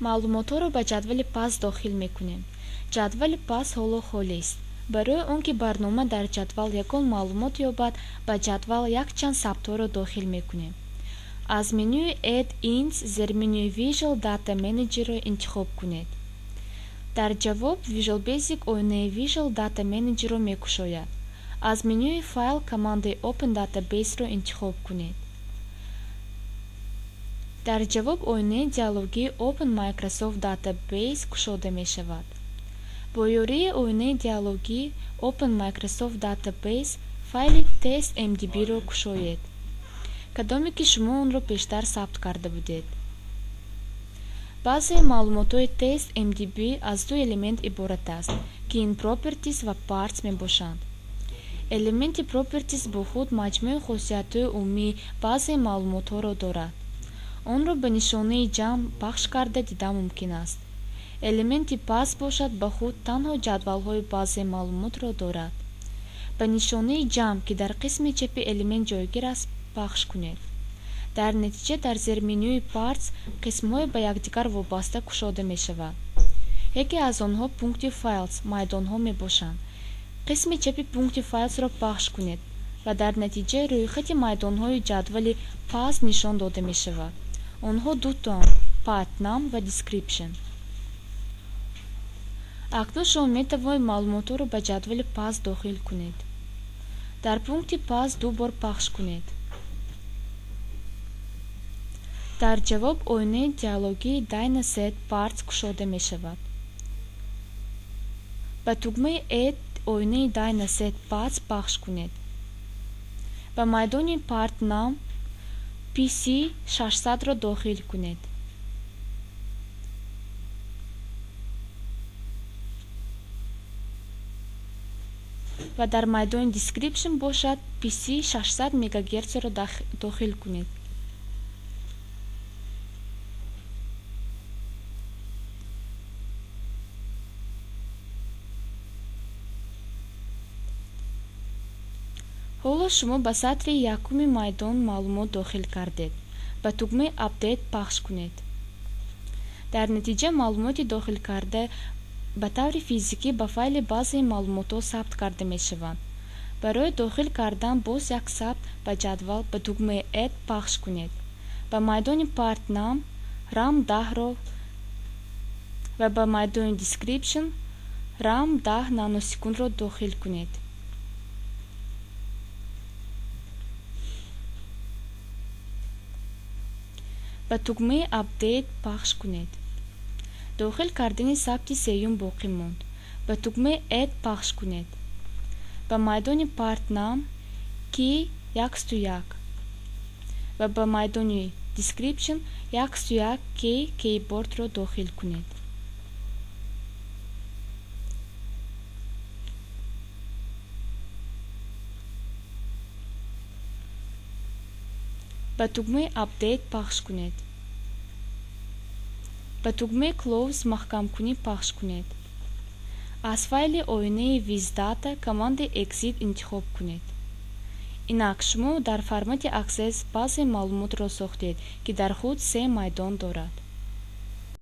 маълумотҳоро ба ҷадвали пас дохил мекунем. ҷадвали пас ҳоло холист. барои он ки барнома дар ҷадвал ягон маълумот ёбад, ба ҷадвал якчанд сабтҳоро дохил мекунем. аз менюи add ins зерменюи visual data manager-ро интихоб кунед. дар ҷавоб visual basic оинаи visual data manager-ро мекушояд. аз менюи файл командаи open database-ро интихоб кунед. дар ҷавоб оинаи диалогии open microsoft database кушода мешавад. бо ёрии оинаи диалогии open microsoft database файли testmdb-ро кушоед, кадоме ки шумо онро пештар сабт карда будед. баъзеи маълумотҳои testmdb аз ду элемент иборат аст ки ин properties ва parts мебошанд. элементи properties бо худ маҷмӯи хусусиятҳои умумии баъзеи маълумотҳоро дорад. онро ба нишонаи ҷамъ пахш карда дида мумкин аст. элементи pass бошад ба худ танҳо ҷадвалҳои баъзеи маълумотро дорад. ба нишонаи ҷамъ ки дар қисми чапи элемент ҷойгир аст пахш кунед. дар натиҷа дар зерменюи parts қисмҳои ба якдигар вобаста кушода мешаванд. яке аз онҳо пункти files майдонҳо мебошанд. қисми чапи пункти filesро пахш кунед ва дар натиҷа рӯйхати майдонҳои ҷадвали pass нишон дода мешавад. онҳо дутоанд: path name ва description. акнун шумо метавонед маълумотҳоро ба ҷадвали pass дохил кунед. дар пункти pass ду бор пахш кунед. дар ҷавоб оинаи диалогии dataset parts кушода мешавад. ба тугмаи add оинаи dataset parts пахш кунед. ба майдони path name PC600-ро дохил кунед. ва дар майдони description бошад PC600 МГц-ро дохил кунед. ҳоло шумо ба сатри якуми майдон маълумот дохил кардед. ба тугмаи update пахш кунед. дар натиҷа маълумоти дохил карда ба таври физикӣ ба файли баъзеи маълумотҳо сабт карда мешаванд. барои дохил кардан боз як сабт ба ҷадвал ба тугмаи add пахш кунед. ба майдони path name ram10-ро ва ба майдони description ram10 наносекундро дохил кунед. ба тугмаи update пахш кунед. дохил кардани сабти сеюм боқӣ монд. ба тугмаи add пахш кунед. ба майдони path name key 101 ва ба майдони description 101 key кейбордро дохил кунед. ба тугмаи update пахш кунед. ба тугмаи close маҳкамкунӣ пахш кунед. аз файли оинаи wizdata командаи exit интихоб кунед. инак шумо дар формати access баъзе маълумотро сохтед ки дар худ 3 майдон дорад.